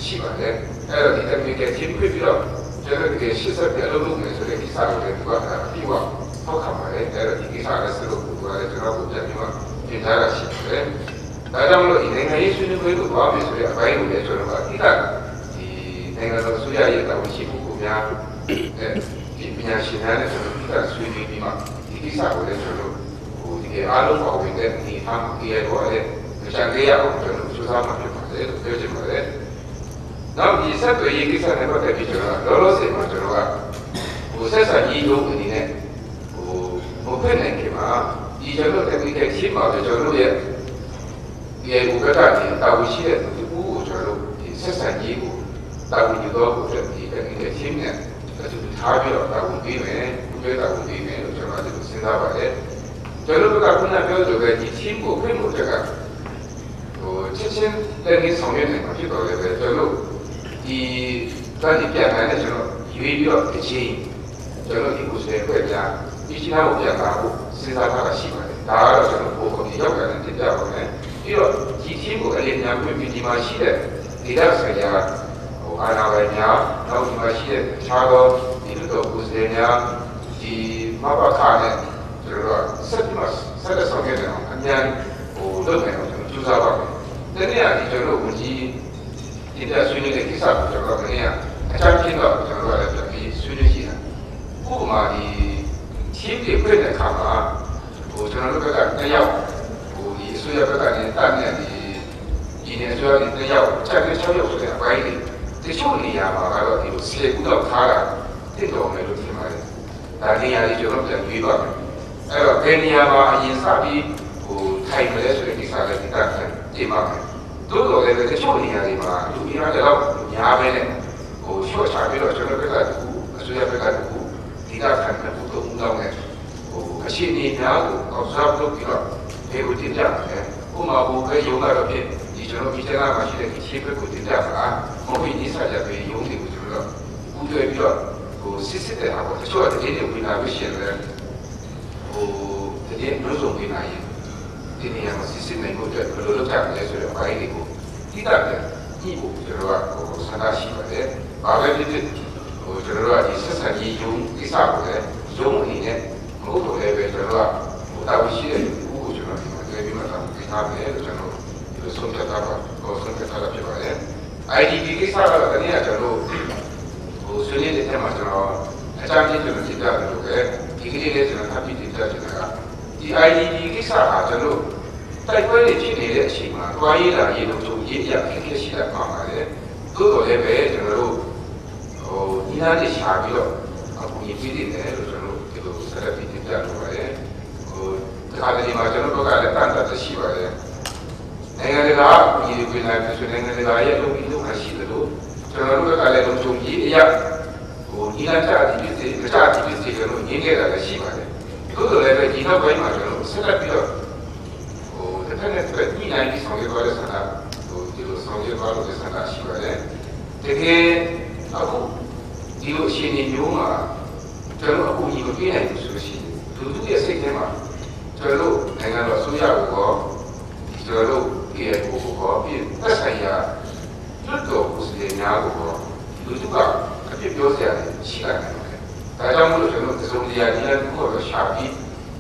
ရှိပါတယ်အဲ့တော့ဒီ technical team ပြပြီးတော့ကျွန်တော်တကယ်ရှေ့ဆက်ပြအလုပ်လုပ်မယ်ဆိုတဲ့ကိစ္စကိုလည်းသူကအပြီးတော့ထောက်ခံပါတယ်အဲ့တော့ဒီကိစ္စလည်းဆက်လုပ်ဖို့သူကလည်းကျွန်တော်ကိုပြန်ပြီးတော့ပြင်ထားတာရှိပါတယ်ဒါကြောင့်မလို့ဒီနိုင်ငံရေးဆွေးနွေးပွဲကိုသွားမယ်ဆိုတဲ့အပိုင်းကိုလည်းကျွန်တော်ကအဓိကဒီနိုင်ငံတော်အစိုးရရဲ့တာဝန်ရှိမှုကိုများဒီပညာရှင်များနဲ့ကျွန်တော်အဓိကဆွေးနွေးပြီးမှဒီကိစ္စကိုလည်းကျွန်တော်ဒီအားလုံးပါဝင်တဲ့ဒီအားကြီးရတော့လည်းချန်လေးရအောင်ကျွန်တော်စူးစမ်းမှဖြစ်ပါတယ်လို့ပြောချင်ပါတယ်။နောက်ဒီဆက်သွယ်ရေးကိစ္စနဲ့ပတ်သက်ပြီးကျွန်တော်လောလောဆယ်မှာကျွန်တော်ကဆက်ဆံရေးရုံးအနေနဲ့မဖြစ်နိုင်ခင်မှာဒီကျွန်တော် technical team မှာကျွန်တော်ရဲ့ဒီအကူကကနေတာဝန်ရှိတဲ့သူကိုကျွန်တော်ဒီဆက်ဆံရေးကိုတာဝန်ယူတော့ကိုဒီ technical team နဲ့သူထားပြီးတော့တာဝန်ပေးမယ်သူတွေတာဝန်ပေးမယ်လို့ကျွန်တော်ဒီလိုစဉ်းစားပါတယ်။ကျွန်တော်တို့ကခုနပြောလိုပဲဒီ team ကိုပြင်ဖို့တက်ကချက်ချင်းလည်းနေဆောင်ရွက်နိုင်မှာဖြစ်တော့လည်းပဲကျွန်တော်ဒီတိုင်းပြန်လာတဲ့ကျွန်တော်ရွေးပြီးတော့အချင်းကျွန်တော်ဒီကိုယ်စတဲ့ဖွဲ့ပြဒီချီနာကိုပြန်လာဖို့စဉ်းစားထားတာရှိပါတယ်ဒါကတော့ကျွန်တော်ပုံပေါ်ရောက်လာတဲ့တင်ပြပါမယ်ပြီးတော့ဒီ team ကိုအရင်ညာပြင်ပြီးဒီမှာရှိတဲ့ဒေတာဆိုင်ရာအာဏာပိုင်များနောက်ဒီမှာရှိတဲ့အခြားသောဒီလိုတော့ကိုယ်စတဲ့များဒီမဘခနဲ့ကျွန်တော်ဆက်ပြီးမှဆက်လက်ဆောင်ရွက်နေအောင်အများလုပ်နိုင်အောင်ကျွန်တော်ကြိုးစားပါမယ်တနေ့ကဒီကျွန်တော်ဝန်ကြီးဒီတက်ဆွေးနွေးတဲ့ကိစ္စကိုကျွန်တော်ကနေ့ကအချမ်းပြင်းတော့ကျွန်တော်ကလည်းပြန်ပြီးဆွေးနွေးကြည့်တာဥပမာဒီချင်းတွေပြည့်တဲ့အခါမှာကျွန်တော်တို့ကတစ်ယောက်ဒီအစိုးရဘက်ကနေတတ်နေဒီနေအစိုးရတွေတစ်ယောက်ချက်ပြီး6ယောက်ဆိုတဲ့အပိုင်းတွေတချို့နေရာမှာကတော့ဒီလို10ခုတော့ထားတာတင့်တော်မယ်လို့ထင်ပါတယ်ဒါနေရာကြီးကျွန်တော်ပြန်ပြီးတော့အဲ့တော့ဘယ်နေရာမှာအရင်စပြီးထိုင်မလဲဆိုတဲ့ကိစ္စလည်းဒီကပြင်ပါမယ်တိုးတော်လည်းတချို့နေရာတွေမှာလူကြီးများတော့ညားပဲနဲ့ရှော့ချပြီးတော့ကျွန်တော်ဘက်ကတူအစိုးရဘက်ကတူဒီကခံတဲ့ဘုသူ့တောင်းတဲ့အရှိအနေများကိုအောက်စားလုပ်ပြီးတော့ဒီကိုတင်ပြတယ်ဥမာဘုပဲယုံကတော့ဖြစ်ဒီကျွန်တော်ဒီတက်ကမှရှိတဲ့ရှေ့ဘက်ကိုတင်ပြပါမဟုတ်ရင်ဒီစားကြပဲယုံတွေကိုကျွန်တော်ဦးတွေ့ပြီးတော့စစ်တဲ့ဟာပေါ့တချို့ကတကယ်ကိုဝင်လာလို့ရှိရင်လည်းတကယ်မျိုးစုံဝင်လာရင်ဒီနေရာမှာစစ်နိုင်ဖို့အတွက်ဘယ်လိုလုပ်ကြမလဲဆိုတဲ့အပိုင်းတွေကိုတိကျတဲ့ညှိဖို့ကျွန်တော်ကဆန္ဒရှိပါတယ်။ဘာပဲဖြစ်ဖြစ်ကျွန်တော်ကဒီဆက်ဆံရေးယုံကိစ္စကိုလည်းယုံအနေနဲ့မဟုတ်တော့လည်းပဲကျွန်တော်ကတာဝန်ရှိတဲ့လူကိုကျွန်တော်ဒီမှာတွေ့ပြီးမှတာဝန်ပေးထားတယ်လို့ကျွန်တော်ဒီဆုံးဖြတ်ထားပါဆုံးဖြတ်ထားတာဖြစ်ပါတယ်။ IDP ကိစ္စကတော့တနည်းအားကျွန်တော်ဆွေးနွေးတဲ့ထဲမှာကျွန်တော်အချမ်းချင်းကျွန်တော်သိကြတယ်လို့ပဲဒီကနေ့လည်းကျွန်တော်ထပ်ပြီးသိကြချင်တာကဒီ IDP ကိစ္စဟာကျွန်တော်တိုက်ပွဲတွေဖြစ်နေတဲ့အချိန်မှာတွားရေးလာရေးလို့ဆိုရေးပြအခက်အခဲရှိတာမှန်ပါတယ်။သို့တော်လည်းပဲကျွန်တော်တို့ဒီနားလေးရှာပြီးတော့အခုရေးပြနေတယ်လို့ကျွန်တော်ဒီလိုဆက်လက်ပြီးတင်ပြလိုပါတယ်။ဒီခါတည်းမှာကျွန်တော်တို့ကလည်းတန်တတ်ရှိပါတယ်။နိုင်ငံတကာအရေးကြီးလာပြီးဆိုနိုင်ငံတကာရဲ့လုပ်ပြီးလုပ်တာရှိတယ်လို့ကျွန်တော်တို့ကလည်းလုံခြုံရေးအရာဒီနားချအဒီဖြစ်စေမချအဒီဖြစ်စေကျွန်တော်ရင်းခဲ့တာလည်းရှိပါတယ်။သို့တော်လည်းပဲဒီနောက်ပိုင်းမှာကျွန်တော်ဆက်လက်ပြီးတော့တစ်ဖက်နဲ့တစ်ဖက်ညှိနှိုင်းပြီးဆောင်ရွက်သွားတဲ့ဆန္ဒဒီလိုဆောင်ရွက်သွားလို့ဆန္ဒရှိပါတယ်တကယ်အခုဒီလိုအခြေအနေမျိုးမှာကျွန်တော်အခုညီမပြေးနိုင်ဘူးဆိုလို့ရှိရင်လူရဲ့စိတ်ထဲမှာကျွန်တော်နိုင်ငံတော်အစိုးရကိုကျွန်တော်ပြည်ကိုပြီးသက်ဆိုင်ရာလွတ်တော်ကိုစီများကိုလူတို့ကအပြစ်ပြောစရာရှိလာတယ်ဒါကြောင့်မို့လို့ကျွန်တော်သုံးတရားဒီလည်းကိုတော့ရှာပြီး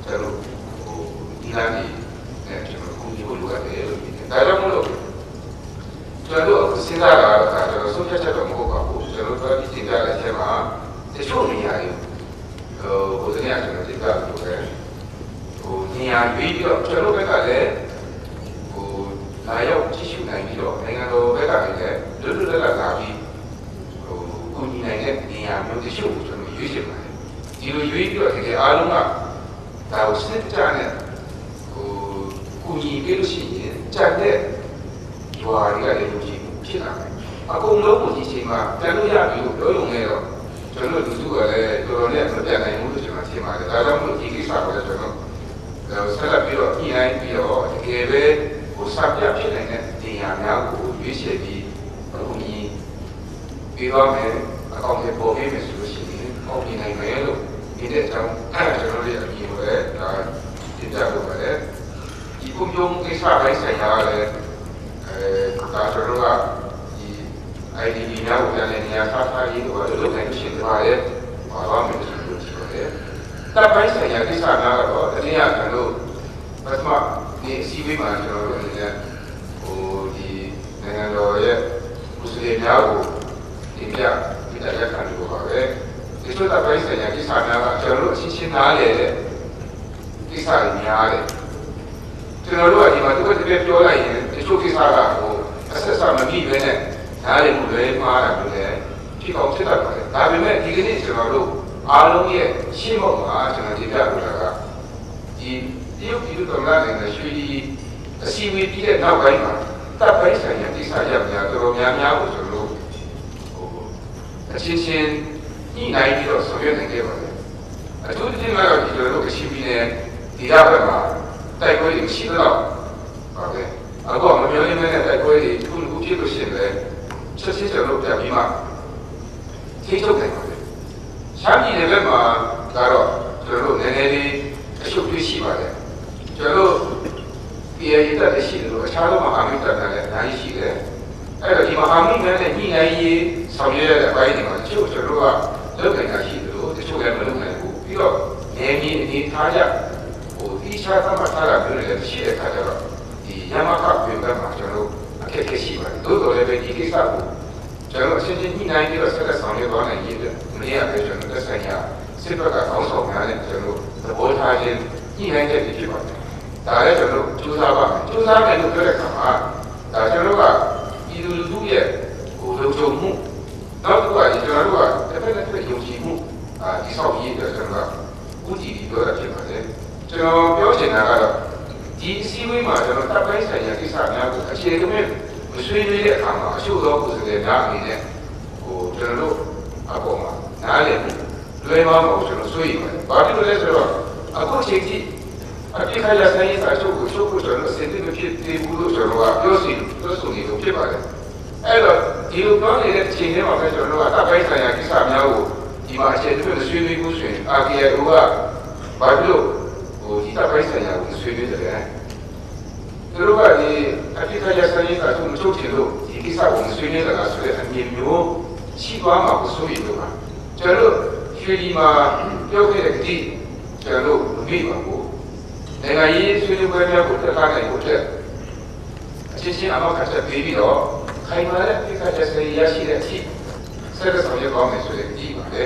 ကျွန်တော်ဒီလားဒီကျွန်တော်ကိုလိုအပ်တယ်လို့ဒါကြောင့်မို့လို့ကျွန်တော်စဉ်းစားတာကကျွန်တော်ဆုံးဖြတ်ချက်တော့မဟုတ်ပါဘူးကျွန်တော်တို့ဒီတင်ပြတဲ့အချက်မှာတချို့နေရာတွေဒီနေ့ကျွန်တော်တင်ပြလို့ပဲနေရာပြီးတော့ကျွန်တော်ဘက်ကလည်းလာရောက်ကြည့်ရှုနိုင်ပြီးတော့နိုင်ငံတော်ဘက်ကလည်းလွတ်လွတ်လပ်လပ်လာပြီးကိုညီနိုင်တဲ့နေရာမျိုးတချို့ကိုကျွန်တော်ရွေးချယ်ပါတယ်ဒီလိုရွေးပြီးတော့တကယ်အားလုံးကဒါကိုစနစ်တကျနဲ့ကိုညီပေးလို့ရှိရင်ကြံတဲ့ရွာတွေကလည်းလူကြီးဖြစ်လာတယ်အကုန်လုံးကိုဒီချိန်မှာတန်လို့ရပြီလို့ပြောရုံနဲ့တော့ကျွန်တော်လူစုကလည်းတော်တော်လေးမပြတ်နိုင်ဘူးလို့ကျွန်တော်ထင်ပါတယ်ဒါကြောင့်မို့ဒီကိစ္စကိုလည်းကျွန်တော်ဆက်လက်ပြီးတော့ညှိနှိုင်းပြီးတော့တကယ်ပဲစပြဖြစ်နိုင်တဲ့နေရာများကိုရွေးချယ်ပြီးအခုညီပြီးတော့မယ်အကောင့်တွေပေါ်ပေးမယ်ဆိုလို့ရှိရင်အောက်ပြနိုင်မယ်လို့ဒီတဲ့အကြောင်းကျွန်တော်တို့အမြင်ကိုလည်းဒါတင်ပြလုပ်ပါတယ်ဒီကွန်ပျူတာကိစ္စပိုင်းဆိုင်ရာလည်းဒါကျွန်တော်ကဒီ IDP များကိုပြန်လည်နေရာထားထားရေးတို့လုပ်နိုင်လို့ရှိရင်ဒါလည်းပါသွားမယ်လို့ပြောကြည့်ပါတယ်။တပ်ပိုင်းဆိုင်ရာကိစ္စများကတော့တတိယကျွန်တော်ပထမဒီအစည်းအဝေးမှာကျွန်တော်တို့အနေနဲ့ဒီနိုင်ငံတော်ရဲ့ကုစလေများကိုတင်ပြပြတဲ့အခါမျိုးပါပဲ။ဒီလိုတပ်ပိုင်းဆိုင်ရာကိစ္စများကကျွန်တော်တို့အချင်းချင်းနားလည်တဲ့ကိစ္စတွေများတယ်။ကျွန်တော်တို့ကဒီမှာတစ်ခါတည်းပြောလိုက်ရင်ဒီလိုကိစ္စကအဆက်အစမပြီးပဲနဲ့ဒါလည်းမလွဲမှားတာမျိုးလည်းဖြစ်အောင်ဖြစ်တတ်ပါတယ်။ဒါပေမဲ့ဒီကနေ့ကျွန်တော်တို့အားလုံးရဲ့ရှင်းဖို့မှာကျွန်တော်တင်ပြလိုတာကဒီတရုတ်ပြည်သူ့သမ္မတနိုင်ငံရွှေလီအစည်းအဝေးပြီးတဲ့နောက်ပိုင်းမှာတပ်ပိုင်းဆိုင်ရာကိစ္စရပ်များတော်တော်များများကိုကျွန်တော်တို့အချင်းချင်းညှိနှိုင်းပြီးတော့ဆောင်ရွက်နိုင်ခဲ့ပါတယ်။အထူးသဖြင့်ကတော့ဒီလိုအရှိပြီးတဲ့ဒီရဘက်မှာတိုက်ပွဲတွေရှိတော့ပါပဲ။အခုမပြောရင်းနဲ့တိုက်ပွဲတွေတစ်ခုတစ်ခုဖြစ်လို့ရှိရင်လည်းချက်ချင်းကျွန်တော်တို့ပြန်ပြီးမှထိထုတ်နိုင်ပါတယ်။ရှမ်းပြည်နယ်ဘက်မှာကတော့ကျွန်တော်တို့နည်းနည်းလေးအရှုပ်တွေရှိပါတယ်။ကျွန်တော်တို့ပြည်ရေးတက်ရှိတယ်လို့အခြားသောမဟာမိတ်တပ်တွေလည်းအများကြီးရှိတယ်။အဲ့တော့ဒီမဟာမိတ်တွေနဲ့ညှိနှိုင်းရေးဆောင်ရွက်ရတဲ့အပိုင်းတွေမှာတချို့ကျွန်တော်တို့ကလုပ်နိုင်တာရှိတယ်လို့တချို့လည်းမလုပ်နိုင်ဘူး။ပြီးတော့နေပြည်အနေထားကြဒီခြားသတ်မှတ်ထားတာမျိုးတွေလည်းရှိတဲ့အခါကျတော့ဒီရမခပြည်ဘက်မှာကျွန်တော်တို့အခက်အခဲရှိပါတယ်။သို့တော်လည်းပဲဒီကိစ္စကိုကျွန်တော်အချင်းချင်းညှိနှိုင်းပြီးတော့ဆက်လက်ဆောင်ရွက်သွားနိုင်ရေးအတွက်မနေ့ကပဲကျွန်တော်သက်ဆိုင်ရာစစ်ဘက်ကခေါင်းဆောင်များနဲ့ကျွန်တော်သဘောထားချင်းညှိနှိုင်းချက်တွေဖြစ်ပါတယ်။ဒါလည်းကျွန်တော်ကြိုးစားပါမယ်။ကြိုးစားမယ်လို့ပြောတဲ့အခါမှာဒါကျွန်တော်ကပြည်သူလူထုရဲ့လုံခြုံမှုနောက်တစ်ခုကကျွန်တော်တို့ကတစ်ဖက်တစ်ဖက်ယုံကြည်မှုဒီဆောက်ရေးအတွက်ကျွန်တော်ကဦးတည်ပြီးပြောတာဖြစ်ပါတယ်။ကျွန်တော်ပြောချင်တာကတော့ဒီအစည်းအဝေးမှာကျွန်တော်တပ်ပိုင်းဆိုင်ရာကိစ္စများကိုအခြေခံမဲ့မဆွေးနွေးတဲ့အခါမှာအရှုပ်သောကိုယ်စားလှယ်များအနေနဲ့ကျွန်တော်တို့အပေါ်မှာနားလည်လွယ်မှာမဟုတ်ကျွန်တော်ဆွေးရပါတယ်။ဘာဖြစ်လို့လဲဆိုတော့အခုချိန်ထိအပြစ်ခရဆိုင်ရေးစာချုပ်ကိုချုပ်ဖို့ကျွန်တော်အစဉ်တည်းမဖြစ်သေးဘူးလို့ကျွန်တော်ကပြောဆိုနေလို့ဖြစ်ပါတယ်။အဲ့တော့ဒီလိုပြောနေတဲ့အချိန်ထဲမှာပဲကျွန်တော်ကတပ်ပိုင်းဆိုင်ရာကိစ္စများကိုဒီမှာအခြေခံမဲ့ဆွေးနွေးမှုဆိုရင် RKO ကဘာဖြစ်လို့ဒီတပ်ပိုင်းဆိုင်ရာကိုဆွေးနွေးတယ်လဲသူတို့ကဒီအပြစ်ခရဆိုင်ရေးစာချုပ်မချုပ်ချင်လို့ဒီကိစ္စကိုမဆွေးနွေးတာလားဆိုတဲ့အမြင်မျိုးရှိသွားမှာကိုစိုးရိမ်လို့ပါကျွန်တော်ရွှေဒီမှာပြောခဲ့တဲ့ဒီကျွန်တော်မပြီးပါဘူးနိုင်ငံရေးဆွေးနွေးပွဲများကိုတက်လာနိုင်ဖို့အတွက်အချင်းချင်းအမောက်ခတ်ချက်ပေးပြီးတော့ခိုင်မာတဲ့ပြစ်ခတ်ချက်တွေရရှိတဲ့အထိဆက်လက်ဆောင်ရွက်သွားမယ်ဆိုတဲ့ဒီပါလေ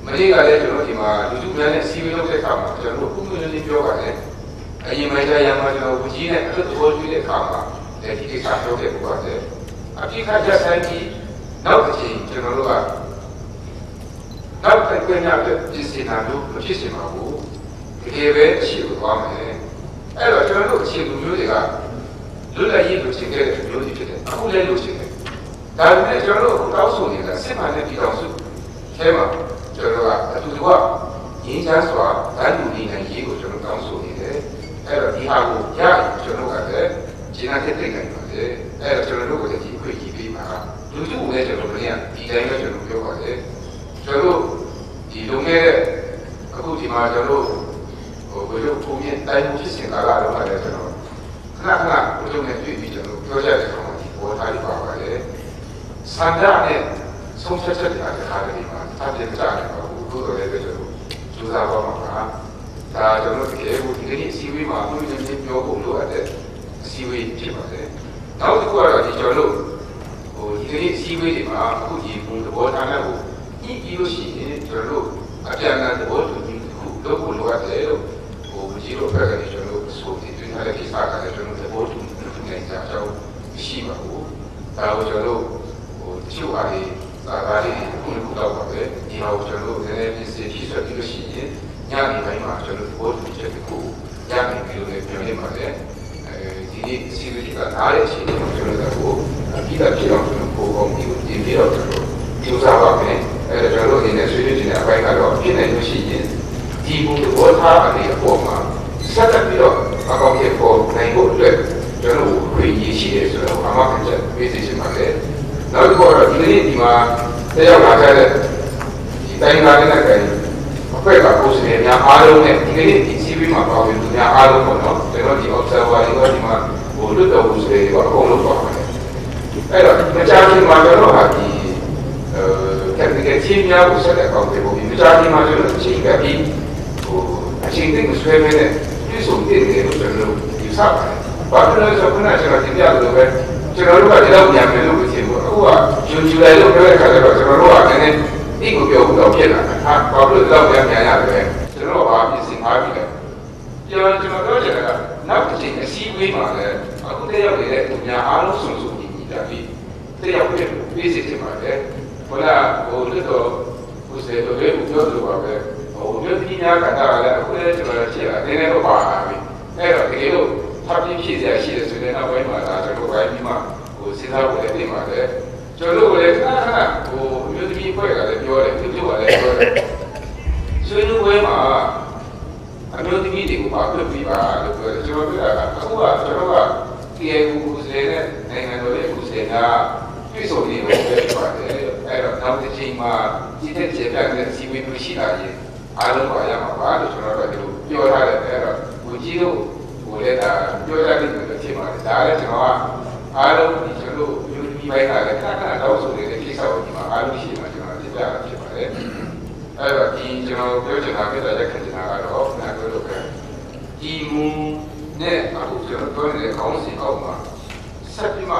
မနေ့ကလည်းကျွန်တော်ဒီမှာလူထုများနဲ့စီဝေးလုပ်တဲ့အခါမှာကျွန်တော်ပုံမှန်လေးပြောပါတယ်အရင်မိုင်းကြရမှာကျွန်တော်ဘူးကြီးနဲ့အလုပ်တော်ကျွေးတဲ့အခါမှာဒီကိစ္စပြောခဲ့ပူပါတယ်အပြစ်ခတ်ချက်ဆိုင်ကြီးနောက်တစ်ချိန်ကျွန်တော်တို့ကနောက်တစ်ခွင့်ရတဲ့ပြည်စင်တာလို့မဖြစ်စင်ပါဘူးတကယ်ပဲရှိလို့သွားမယ်အဲ့တော့ကျွန်တော်တို့အခြေလူမျိုးတွေကလွတ်လပ်ရေးလိုချင်ခဲ့တဲ့မျိုးတွေဖြစ်တယ်အခုလည်းလိုချင်တယ်ဒါပေမဲ့ကျွန်တော်တို့တောင်းဆိုနေတာစစ်မှန်တဲ့ပြည်တော်စုအဲမှာကျွန်တော်ကအတူတူကရင်းချမ်းစွာတန်းတူနေနိုင်ရေးကိုကျွန်တော်တောင်းဆိုနေတယ်အဲ့တော့ဒီဟာကိုရရင်ကျွန်တော်ကလည်းရှင်းတဲ့သိနိုင်ပါတယ်အဲ့တော့ကျွန်တော်တို့ကိုလည်းဒီအခွင့်အရေးပေးပါလူစုကိုလည်းကျွန်တော်တို့ကဒီတိုင်းပဲကျွန်တော်ပြောပါတယ်ကျွန်တော်တို့ဒီလုံခဲ့တဲ့အခုဒီမှာကျွန်တော်တို့ဘယ်လိုပုံမြင်တိုင်းဖြစ်စဉ်ကာလတော့လည်းကျွန်တော်ခဏခဏဘယ်လိုနဲ့တွေ့ပြီးကျွန်တော်ပြောကြတဲ့ကောင်ဒီပေါ်ထားပါပါတယ်စံပြနဲ့ဆုံးဖြတ်ချက်တွေအားထားတယ်ဒီမှာအပြည့်ကြတယ်ပါဘူးတို့တော်လည်းပဲကျွန်တော်စူးစမ်းပါမှာပါဒါကျွန်တော်တကယ်ကိုဒီနေ့အစည်းအဝေးမှာသူတို့ချင်းပြောဖို့လိုအပ်တဲ့အစည်းအဝေးဖြစ်ပါတယ်နောက်တစ်ခုကတော့ဒီကျွန်တော်တို့ဒီနေ့အစည်းအဝေးတွေမှာအခုဒီဘုံသဘောထားနဲ့ကိုဤပြီးလို့ရှိရင်ကျွန်တော်တို့အပြန်အလှန်သဘောတူညီမှုလုပ်ဖို့လိုအပ်တယ်လို့ကြီးတို့ဘက်ကနေကျွန်တော်တို့ဆိုပြီးတင်ထားတဲ့ကိစ္စကလည်းကျွန်တော်သဘောတူနေကြအကြောင်းရှိပါဘူးဒါကိုကျွန်တော်တို့တချို့အားဖြင့်ဒါလေးခုနကတော့ပါပဲဒီဟာကိုကျွန်တော်တို့နည်းနည်းပြင်ဆင်ပြီးဆိုပြီးလို့ရှိရင်ညနေပိုင်းမှာကျွန်တော်တို့သဘောတူချက်တစ်ခုရနိုင်ပြီလို့ပြောနေပါတယ်ဒီနေ့စီဗီကနားရရှိတယ်ကျွန်တော်တို့ပြီးတာဖြစ်အောင်ကျွန်တော်ပုံပုံပြီးပြီးတော့ကျွန်တော်ကြိုးစားပါမယ်ကျွန်တော်တို့အနေနဲ့ဆွေးနွေးနေတဲ့အပိုင်းကတော့ဖြစ်နိုင်လို့ရှိရင်ဒီဘုံသဘောထားအနေအပေါ်မှာဆက်လက်ပြီးတော့အကောင့်ရဲ့ပေါ်နိုင်ဖို့အတွက်ကျွန်တော်တို့ပြည်ရရှိတယ်ဆိုတော့အမှန်ကန်ပေးစီချင်ပါတယ်နောက်တစ်ခုကတော့ဒီနေ့ဒီမှာတရားလာကြတဲ့ဒီတိုင်းကားနဲ့တိုင်အဖွဲ့ကကိုယ်စားလှယ်များအားလုံးနဲ့ဒီနေ့ဒီ CV မှာပါဝင်သူများအားလုံးပေါ့နော်ကျွန်တော်ဒီ observer တွေဒီမှာလွတ်တော်ကိုယ်စားလှယ်တွေကအကုန်လုံးပါပါတယ်အဲ့တော့မကြာခင်မှာကျွန်တော်ဟာဒီ ချင်းများကိုဆက်လက်ကောင်းတယ်ပေါ့ဒီမကြခင်မှာကျွန်တော်ချင်းကပြီးအချင်းတင်ဆွဲမဲနဲ့ပြည့်စုံတဲ့တယ်လို့ကျွန်တော်ယူဆပါတယ်ဘာလို့လဲဆိုတော့ခုနကကျွန်တော်တင်ပြလို့ပဲကျွန်တော်တို့ကဒီလောက်ပြန်မယ်လို့မထင်ဘူးအခုကဂျူလိုက်လို့ပြောတဲ့ခါကျတော့ကျွန်တော်တို့ကလည်းဒီကိုပြောဖို့တော့ဖြစ်လာတယ်ဟာဘာလို့ဒီလောက်ပြန်ရတယ်ကျွန်တော်ကဘာပြင်ဆင်ထားပြီလဲကျွန်တော်ပြောချင်တာကနောက်တစ်ချိန်အစည်းအဝေးမှာလည်းအခုတယောက်နေတဲ့သူများအားလုံးစုံစုံညီညီတာပြီးတယောက်ပြေးစစ်တင်ပါတယ်ဟုတ်လားလွတ်တော်ဦးစေတော်လေးကိုပြောလို့ပါပဲမြို့ပြည်များကတာလည်းအခုလည်းကျွန်တော်ရှိတာနည်းနည်းတော့ပါလာပြီအဲ့တော့တကယ်လို့ထပ်ပြီးဖြည့်စရာရှိတယ်ဆိုရင်နောက်ပိုင်းမှာဒါကျွန်တော်ပိုင်းပြီးမှစဉ်းစားဖို့လည်းပြင်ပါတယ်ကျွန်တော်တို့လည်းခဏမြို့ပြည်ဖွဲ့ကလည်းပြောတယ်ပြုတ်ကလည်းပြောတယ်ဆွေးနွေးပွဲမှာအမျိုးသမီးတွေကိုပါပြပြီးပါလို့ပြောတယ်ကျွန်တော်ပြောတာကအခုကကျွန်တော်က KAU ကိုယ်စားနဲ့နိုင်ငံတော်ရဲ့ကိုယ်စားကပြည်စုံနေလို့ပြောပါတယ်အဲ့တော့နောက်တစ်ချိန်မှာဒီတဲ့ကျေပြတဲ့စီဝေးမှုရှိလာရင်အားလုံးပါရမှာပါလို့ကျွန်တော်တို့ပြောထားတယ်အဲ့တော့ကိုကြီးတို့လည်းဒါပြောရတဲ့လို့ဖြစ်ပါတယ်ဒါလည်းကျွန်တော်ကအားလုံးဒီကျွန်တော်တို့ယူနီပိုင်းကလည်းခဏတော့ဆိုနေတဲ့ကိစ္စကိုဒီမှာအားလုံးရှိမှကျွန်တော်ပြပြတာဖြစ်ပါတယ်အဲ့တော့ဒီကျွန်တော်ပြောချင်တာပြတဲ့ရက်ခဏကတော့နာပြောလို့ပဲဒီမူနဲ့အခုကျွန်တော်ပြောနေတဲ့ခေါင်းစဉ်အောက်မှာဆက်ပြီးမှ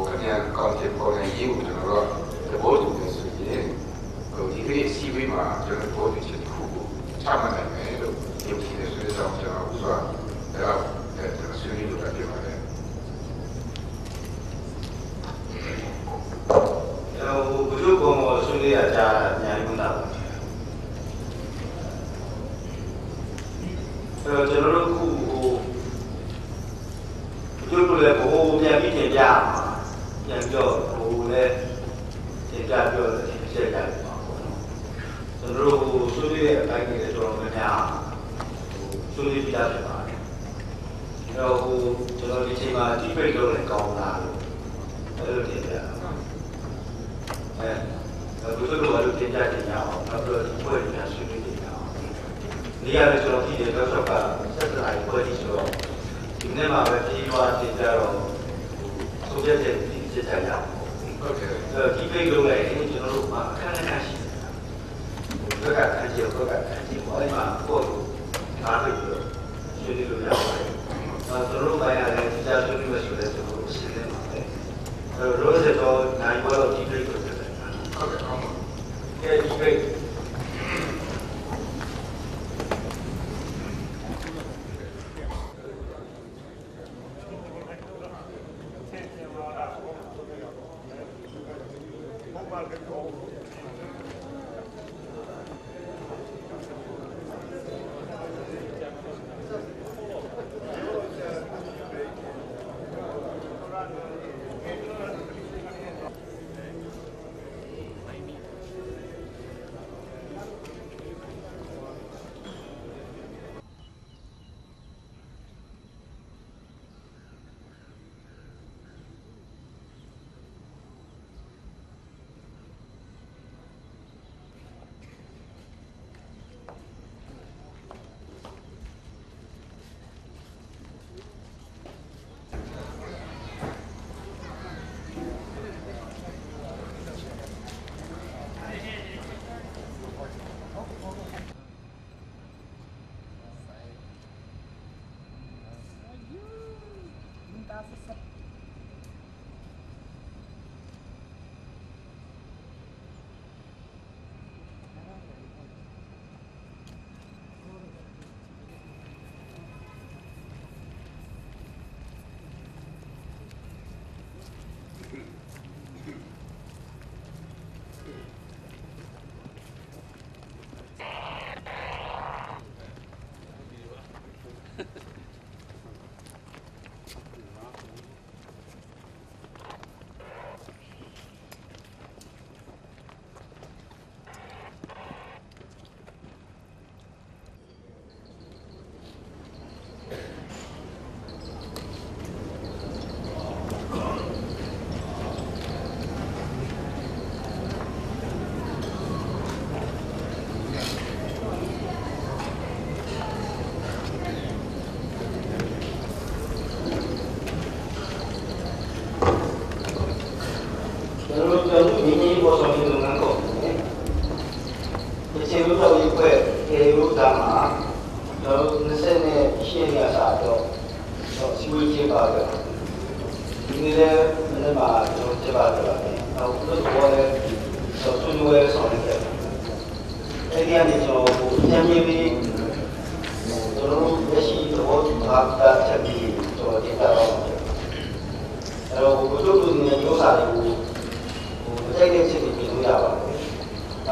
ခင်ဗျာကောင်းတဲ့ပေါ်နေရေးကိုကျွန်တော်တို့သဘောတူနေဆိုရင်ဒီကိစ္စစီဝေးမှာကျွန်တော်တို့ဒီချက်တစ်ခုကိုချမှတ်နိုင်မယ်လို့ယုံကြည်နေဆိုတဲ့ကြောင့်ကျွန်တော်ဥစွာတော့ဆွေးနွေးလို့ပြပါတယ်ဘုရားကောင်ဆွေးနွေးရကြအများကြီးမှတာပါကျွန်တော်တို့ခုဘုရားလည်းဘိုးပြန်ပြီးတင်ပြမှာပြန်ပြောဘိုးလည်းတင်ပြပြောတယ်ဒီချက်ကြတယ်ပေါ့ကျွန်တော်တို့ဆွေးနွေးတဲ့အတိုင်းတွေတော်တော်များများဆွေးနွေးပြတာဖြစ်ပါတယ်ကျွန်တော်ဒီချိန်မှာဒီပိတ်လုံးလည်းကောင်းလာလို့အဲ့လိုတင်ပြတာဘုရားတို့တင်ပြတင်ရအောင်နောက်ပြီးဒီပွဲတွေဆွေးနွေးနေကြအောင်နေရာတွေကျွန်တော်ဒီတော့ဆောက်ကဆက်စပ်ပွဲတွေဆိုတော့ဒီနေ့မှာပဲပြီးသွားတင်ကြတော့ဆိုပြတဲ့ဒီစစ်ချာရအောင်ဟုတ်ကဲ့ဒီပိတ်လုံးလည်းကျွန်တော်တို့မှာအခန်းအခန်းရှိတယ်ဘက်ကအခန်းကြီးဘက်ကအခန်းကြီးပေါ်မှာပို့လို့ထားပြီးတော့ဆွေးနွေးလို့ရပါတယ်ကျွန်တော်တို့ပိုင်းရတယ်ဒီကြားဆွေးနွေးမယ်ဆိုတဲ့ကျွန်တော်တို့ရှင်းနေပါမယ်ရိုးစတော့နိုင်ဘောတော့ဒီပိတ်ကိုဆက်တယ်ဟုတ်ကဲ့ဟုတ်ကဲ့ဒီပိတ်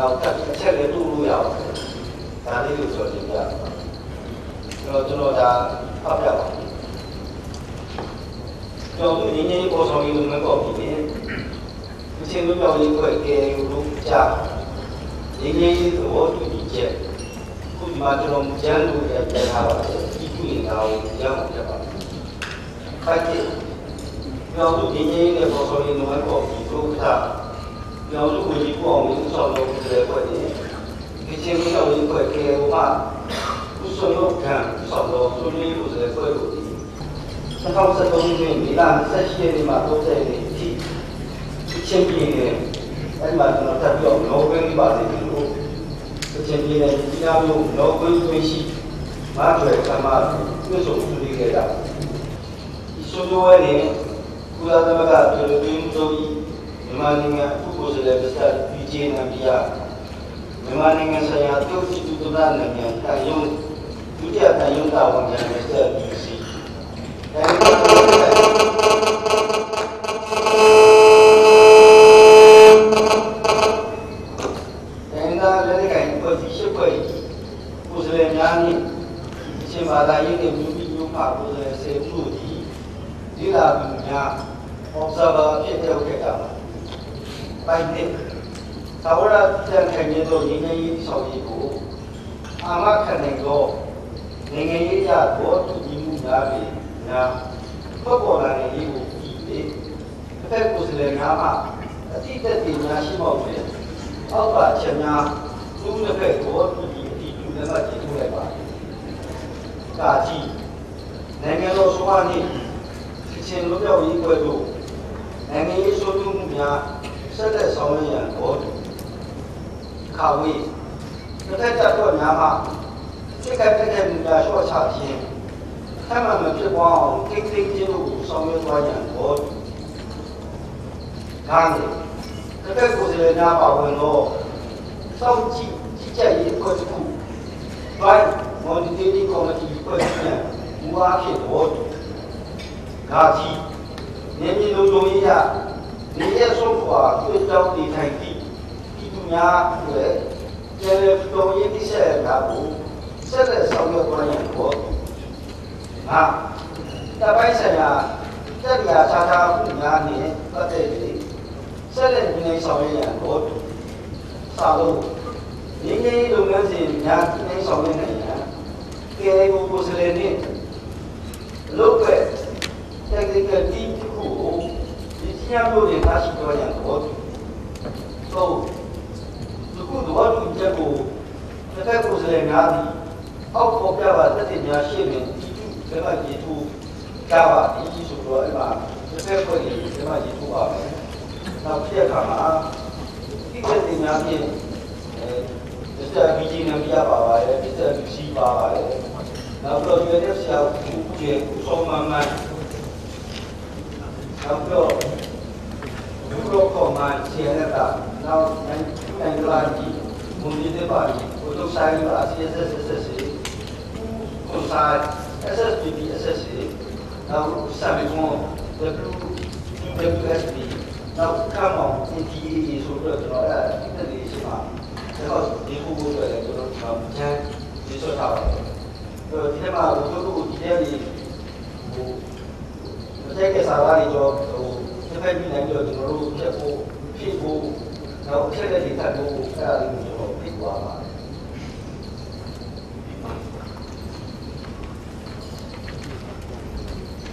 နောက်တက်အချက်လည်းတူလို့ရပါတယ်ဒါလေးကိုပြောတင်ပြပါကျွန်တော်ဒါဖတ်ပြပါကျွန်တော်ဒီနေ့ပေါ်ဆောင်ရေးလုပ်ငန်းကော်မတီနဲ့အချင်းလူပြောင်းရေးဖွဲ့ကဲလို့ကြားဒီနေ့သဘောတူညီချက်ခုဒီမှာကျွန်တော်ကျန်းလို့ပြန်ထားပါတယ်ဒီကုရင်သားကိုရအောင်ပြပါခိုက်တယ်ပြောင်းလို့ဒီနေ့နဲ့ပေါ်ဆောင်ရေးလုပ်ငန်းကော်မတီတို့ကပြောင်းလို့ကိုကြီးပေါ့အောင်ဆောက်လုပ်တဲ့ဖွဲ့တယ်ဒီချင်းလူပြောင်းရေးဖွဲ့ကဲလို့မှဥစ္စာလုပ်ခံဆောက်လုပ်ဆွေးနွေးဖို့ဆိုတဲ့ဖွဲ့ကို2013ခုနှစ်မေလ28ရက်နေ့မှာ30ရက်နေ့အထိချင်းပြည်နယ်အဲ့မှာကျွန်တော်တက်ပြီးတော့လောကင်းပါစီလို့ချင်းပြည်နယ်ဒီနာမျိုးလောကင်းသွေးရှိမထွေကမှာပြုစုဆွေးနွေးခဲ့တာဒီဆွေးနွေးပွဲနဲ့ကုလသမဂ္ဂပြည်သူ့ပြည်သူ့မြန်မာနိုင်ငံဥပဒေလေပစ္စည်းပြည်ကျေနံပြမြန်မာနိုင်ငံဆိုင်ရာတုတ်တိတုဒ္ဒနိုင်ငံတိုင်ယုံဒုတိယတိုင်ယုံတာဝန်ခံမစ္စတာဒီစီဘာသာရေးနဲ့မြို့ပြည်မြို့မှာကိုယ်စားဆယ်ဦးတို့ဒီဒီလာပြီးများ observer ဖြစ်တဲ့ဥက္ကဋ္ဌမှာပိုင်းနဲ့သာဝရတန်ခိုင်မြဲသောညီငယ်ရေးဆောင်ရေးကိုအာမခံနိုင်သောနိုင်ငံရေးရသောတူညီမှုများပြီးများပုဂ္ဂိုလ်လာတဲ့ရေးကိုပြီးပြီးတစ်ဖက်ကိုယ်စားလှယ်များမှအတိတ်တည်များရှိမောက်တဲ့အောက်ပါချက်များသူ့တစ်ဖက်ကိုတူညီအတီးတူလက်မှတ်ရေးထိုးလိုက်ပါကာကြီးနိုင်ငံတော်ဆိုပါနှင့်အချင်းလူပြောက်ရေးပွဲတို့နိုင်ငံရေးဆွေးနွေးမှုများဆက်လက်ဆောင်ရွက်ရန်ပေါ်ခါဝေးတစ်ထက်တပ်ဖွဲ့များမှစိတ်ကတက်တဲ့မှုများလျှော့ချခြင်းထပ်မံမဖြစ်ပွားအောင်တိတ်တိတ်ချင်းတို့ကိုဆောင်ရွက်သွားရန်ပေါ်ဒါနဲ့တစ်ဖက်ကိုယ်စားလှယ်များပါဝင်သောစောင့်ကြည့်ကြီးကြပ်ရေးအဖွဲ့တစ်ခုဘိုင်းMonetary Committee ဖွဲ့စည်းရန်မူအားဖြင့်ပေါ်ဂါကြီးနေပြည်တော်လုံးရနေရဆုံးစွာတွေ့ကြောင်းဒီထိုင်သည့်ပြည်သူများရဲ့ကျယ်တော်ရေးတိဆက်ရာကိုဆက်လက်ဆောင်ရွက်သွားရန်ပေါ်ငါတပိုင်းဆိုင်ရာတက်ရာခြားခြားမှုများနှင့်ပတ်သက်ပြီးဆက်လက်နေဆောင်ရွက်ရန်ပေါ်စာလုံးငင်းငင်းလုပ်ငန်းစဉ်များနေဆောင်ရွက်နိုင်ရန်ကဲကိုယ်စားလှယ်နဲ့လုပ်ပဲ technical team ကိုဒီချမ်းလို့ရတာရှိတော့ရတော့တော့ဒီကုတော့ဒီချက်ကိုတစ်ခါကိုယ်စားလှယ်များသည်အောက်ပေါ်ပြပါတက်တဲ့များရှိနေဒီသူကလည်းဒီသူကြပါဒီဆိုတော့အဲ့မှာတစ်ခါကိုဒီမှာရေးထိုးပါမယ်နောက်ပြက်ခါမှာဒီကတဲ့များဖြင့်ဒီစတာဘီဂျီနံပြပါပါတယ်ဒီစတာဘီစီပါပါတယ်နောက်တော့ရွေးတဲ့ဆရာဦးကျေဦးဆောင်မှန်နောက်တော့ဒီလိုကောမှဆရာကနောက်နိုင်လာကြီးဘုံကြီးတဲ့ပါကြီးဘုတို့ဆိုင်ရာ CSSSC ကိုစား SSPP SSC နောက်စာပေကွန် WSP နောက်ကမောင် NTA ဆိုတော့ကျွန်တော်အဲ့ဒီတည်းရှိမှာတော့ဒီခုကိုလည်းကျွန်တော်ချမ်းဒီဆိုထားပါတယ်ဒီထဲမှာတို့တို့ဒီထဲဒီဟိုတစ်ချက်ကစားလာနေတော့ဟိုတစ်ဖက်ပြီးနိုင်တော့ကျွန်တော်တို့ဖြတ်ဖို့ဖြစ်ဖို့နောက်ဖြတ်တဲ့ဒီထပ်ဖို့အဲ့ဒါလေးကိုကျွန်တော်ပြသွားပါတယ်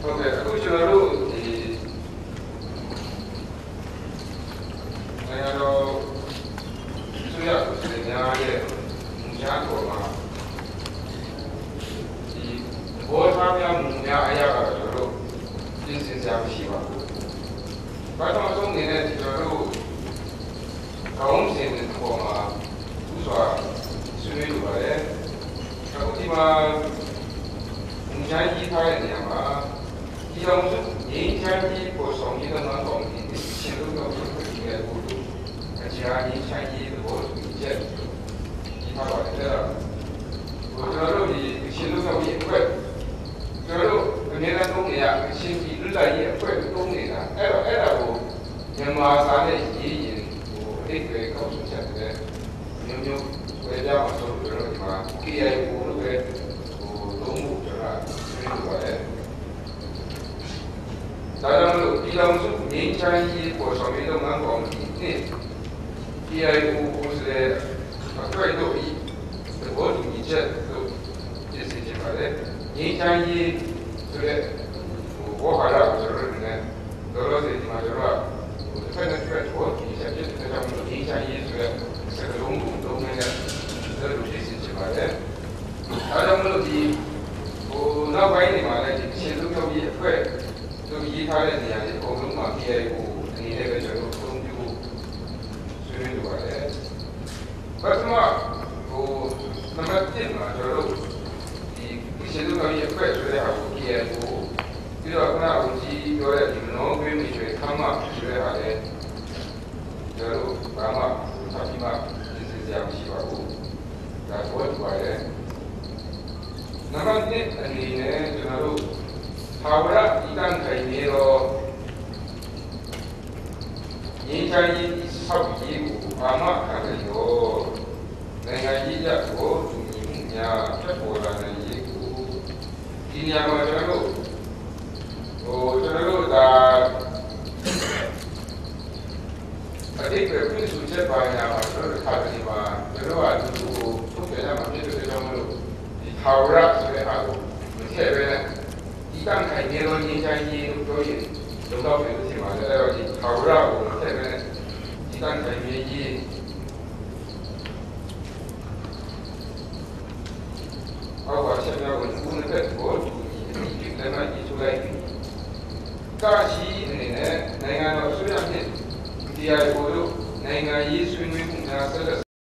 ဟုတ်ကဲ့အခုကျွန်တော်တို့ဒီနိုင်ငံတော်ဆိုရကိုစနေများရဲ့ညာပေါ်မှာဒီဘောထားများမူများအရာကတော့ကျွန်တော်တို့သိစင်စရာမရှိပါဘူး။ဘာကြောင့်ဆုံးနေတဲ့ကျွန်တော်တို့ကောင်းစဉ်တဲ့ပေါ်မှာဥစွာဆွေးနွေးလိုပါတယ်။အခုဒီမှာဉာဏ်ကြီးထားတဲ့နေရာမှာဒီအောင်စုငြိမ်းချမ်းရေးပေါ်ဆောင်ရေးလုပ်ငန်းကော်မတီရှင်တို့တော့ဒီရဲ့ဘုရားအခြားငြိမ်းချမ်းရေးပေါ်ဒီချက်ဒီမှာပါတယ်ကျွန်တော်တို့ဒီရှင်တို့ကဒီအဖွဲ့ကျွန်တော်တို့အနေနဲ့သုံးနေရအရှင်ဒီလွတ်လပ်ရေးအဖွဲ့သုံးနေတာအဲ့ဒါကိုမြန်မာစာနဲ့ရေးရင်ဟိုအိတ်ပဲကောက်ချက်တဲ့ မျိုးမျိုးဝယ်ကြမှာဆိုတော့ကျွန်တော်ဒီမှာ KIO လို့ပဲသုံးဖို့ကျွန်တော်ပြောပါတယ်ဒါကြောင့်လို့ဒီလောင်စုငင်းချမ်းရေးပေါ်ဆောင်ရေးလုပ်ငန်းကော်မတီနဲ့ KIO ကိုယ်စားအဖွဲ့တို့ဤသဘောတူညီချက်တို့ပြင်ဆင်ကြပါတယ်ငင်းချမ်းရေးဆိုတဲ့ဘောဟာရကိုကျွန်တော်တို့လည်းလောလောဆယ်ဒီမှာကျွန်တော်တစ်ဖက်နဲ့တစ်ဖက်ဘောတူညီချက်ဖြစ်တဲ့ကြောင့်ငင်းချမ်းရေးဆိုတဲ့စကားလုံးကိုသုံးနေတဲ့တို့ပြင်ဆင်ကြပါတယ်ဒါကြောင့်မလို့ဒီနောက်ပိုင်းနေမှာလည်းဒီရှင်းလုံးမျိုးကြီးအဖွဲ့တို့ရေးထားတဲ့နေရာတွေအကုန်လုံးမှာ KIO အနေနဲ့ပဲကျွန်တော်တို့သုံးပြုဆွေးနွေးကြပါတယ်ပထမနံပါတ်1မှာကျွန်တော်တို့ဒီရှင်းလုံးမျိုးကြီးအဖွဲ့ဆိုတဲ့ဟာကို KIO ပြီးတော့ခုနကကြီးပြောတဲ့ဒီနောဂိမ်းတွေခမ်းမဆိုတဲ့ဟာလည်းကျွန်တော်တို့ဘာမှဆက်ပြီးမှသိစေရမရှိပါဘူးဒါတော့ဒီပါတယ်နံပါတ်2အနေနဲ့ကျွန်တော်တို့ဟာဝရဒီကံခိုင်နေတော့ငင်းချိုင်းဆောက်ရေးကိုဘာမှခံရရောနိုင်ငံရေးရကိုသူညီမှုများဖြစ်ပေါ်လာတဲ့ရေးကိုဒီနေရာမှာကျွန်တော်တို့ဒါအတိတ်ကပြည်သူ့ချက်ပိုင်းမှာကျွန်တော်တို့ခါတယ်မှာကျွန်တော်ကဒီကိုထုတ်ပြန်ရမှာဖြစ်တဲ့ကြောင့်မလို့ဒီဟာဝရဆိုတဲ့အားကိုမထည့်ပဲနဲ့ဒီကံခိုင်နေတော့ငင်းချိုင်းရေးလို့ပြောရင်လုံလောက်တယ်ဖြစ်ပါတယ်အဲ့တော့ဒီဟာဝရကိုမထည့်ပဲနဲ့ဒီကံခိုင်ရေးအောက်ကဆက်ပြောဝင်ဦးနေတဲ့ဘောဒီလည်းမကြီးဆိုလိုက်ကာရှိအနေနဲ့နိုင်ငံတော်အစိုးရဖြင့် KIO တို့နိုင်ငံရေးဆွေးနွေးမှုများဆက်လက်